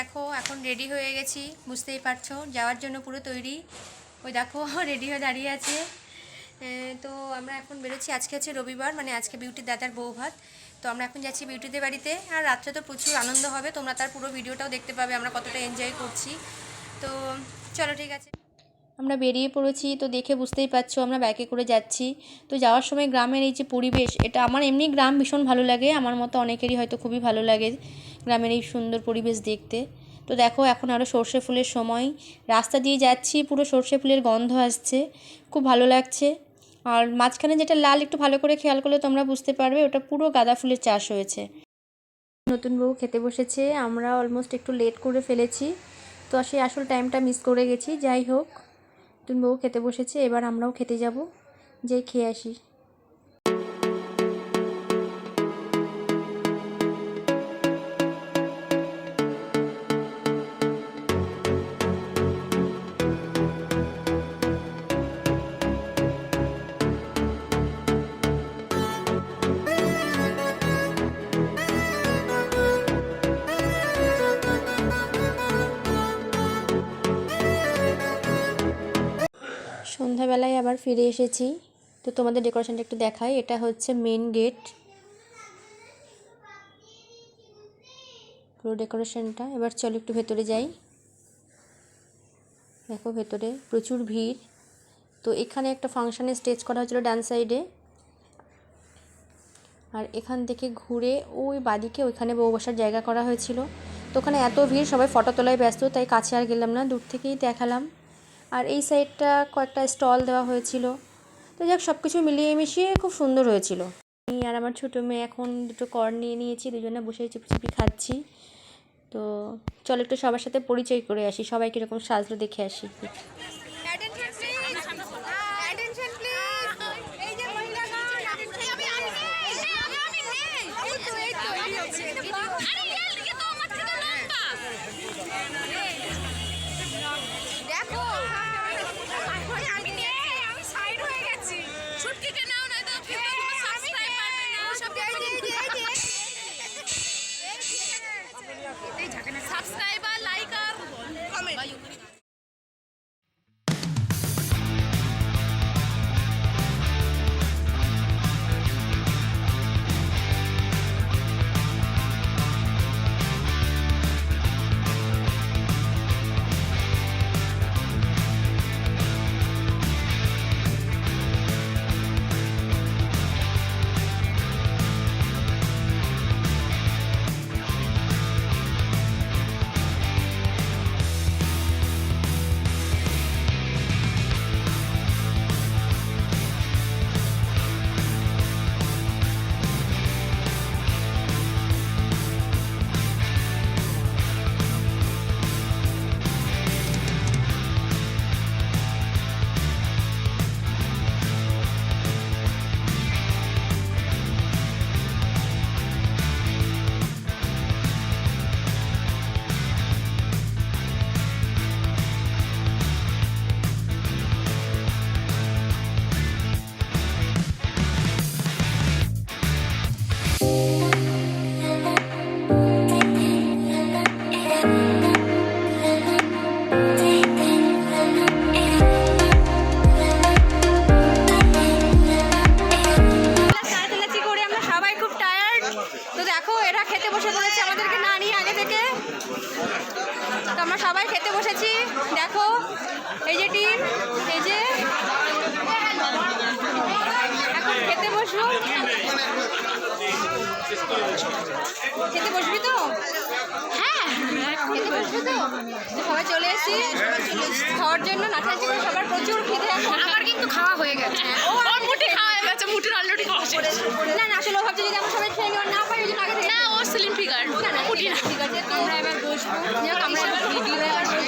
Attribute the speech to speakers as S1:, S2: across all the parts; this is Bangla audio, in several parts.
S1: দেখো এখন রেডি হয়ে গেছি, বুঝতেই পারছো, যাওয়ার জন্য পুরো তৈরি। ওই দেখো রেডি হয়ে দাঁড়িয়ে আছে। তো আমরা এখন বেরোচ্ছি। আজকে হচ্ছে রবিবার, মানে আজকে বিউটির দাদার বউ ভাত। তো আমরা এখন যাচ্ছি বিউটিদের বাড়িতে। আর রাত্রে তো প্রচুর আনন্দ হবে, তোমরা তার পুরো ভিডিওটাও দেখতে পাবে আমরা কতটা এনজয় করছি। তো চলো ঠিক আছে, আমরা বেরিয়ে পড়েছি। তো দেখে বুঝতেই পারছো আমরা বাইকে করে যাচ্ছি। তো যাওয়ার সময় গ্রামের এই যে পরিবেশ, এটা আমার এমনি গ্রাম ভীষণ ভালো লাগে, আমার মতো অনেকেরই হয়তো খুবই ভালো লাগে গ্রামের এই সুন্দর পরিবেশ দেখতে। তো দেখো এখন আরও সর্ষে ফুলের সময়, রাস্তা দিয়ে যাচ্ছি, পুরো সর্ষে ফুলের গন্ধ আসছে, খুব ভালো লাগছে। আর মাঝখানে যেটা লাল, একটু ভালো করে খেয়াল করলে তোমরা বুঝতে পারবে ওটা পুরো গাঁদা ফুলের চাষ হয়েছে। নতুন বউ খেতে বসেছে, আমরা অলমোস্ট একটু লেট করে ফেলেছি, তো সেই আসল টাইমটা মিস করে গেছি। যাই হোক, নতুন বউ খেতে বসেছে, এবার আমরাও খেতে যাব, যেই খেয়ে আসি। সন্ধ্যাবেলায় আবার ফিরে এসেছি। তো তোমাদের ডেকোরেশনটা একটু দেখাই। এটা হচ্ছে মেন গেট, পুরো ডেকোরেশনটা। এবার চলো একটু ভেতরে যাই। দেখো ভেতরে প্রচুর ভিড়। তো এখানে একটা ফাংশানের স্টেজ করা হয়েছিল ডান সাইডে, আর এখান থেকে ঘুরে ওই বাদিকে ওইখানে বউ বসার জায়গা করা হয়েছিল। তো ওখানে এত ভিড়, সবাই ফটো তোলায় ব্যস্ত, তাই কাছে আর গেলাম না, দূর থেকেই দেখালাম। আর এই সাইডটা কয়েকটা স্টল দেওয়া হয়েছিল। তো যাক, সব কিছু মিলিয়ে মিশিয়ে খুব সুন্দর হয়েছিল। আমি আর আমার ছোটো মেয়ে এখন দুটো কর্ন নিয়ে নিয়েছি, দুজনে বসে চুপি চুপি খাচ্ছি। তো চলো একটু সবার সাথে পরিচয় করে আসি, সবাই কীরকম সাজলো দেখে আসি।
S2: সাবস্ক্রাইবার, লাইক আর কমেন্ট।
S1: সবাই খেতে বসেছি। দেখো এই যে টিম, এই যে এখন খেতে বসবো। খেতে বসবি তো? হ্যাঁ খেতে বসবি তো? সবাই চলে এসেছি খাওয়ার জন্য। নাচানাচি করে সবার প্রচুর খিদে।
S2: আমার কিন্তু খাওয়া হয়ে গেছে। ওর মুঠি খাওয়া হয়ে গেছে, মুঠির অলরেডি খাওয়া শেষ।
S1: না না, আসলে ও ভাবছে যদি আমরা সবাই খেয়ে না পাই, ওই জন্য আগে
S2: না, ও স্লিম ফিগার, মুঠি না।
S1: ঠিক আছে, আমরা এবার বসবো। আমরা এবার ভিডিও বসবো।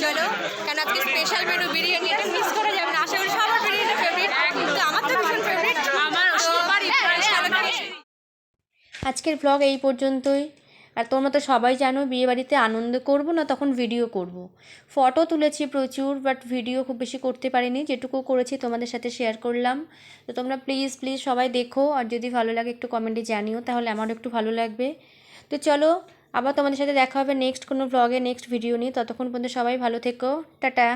S1: চলো, কারণ আজকে স্পেশাল মেনু বিরিয়ানি, এটা মিস করা যাবে না। আশা করি সবার বিরিয়ানিটা ফেভারিট, কিন্তু আমার তো ভীষণ ফেভারিট।
S2: আমার সবারই।
S1: আজকের ব্লগ এই পর্যন্তই। আর তোমরা তো সবাই জানো বিয়েবাড়িতে আনন্দ করব না তখন ভিডিও করব। ফটো তুলেছি প্রচুর, বাট ভিডিও খুব বেশি করতে পারিনি, যেটুকু করেছি তোমাদের সাথে শেয়ার করলাম। তো তোমরা প্লিজ প্লিজ সবাই দেখো, আর যদি ভালো লাগে একটু কমেন্টে জানিও, তাহলে আমারও একটু ভালো লাগবে। তো চলো, আবার তোমাদের সাথে দেখা হবে নেক্সট কোনো ব্লগে, নেক্সট ভিডিও নিয়ে। ততক্ষণ পর্যন্ত সবাই ভালো থেকো, টাটা।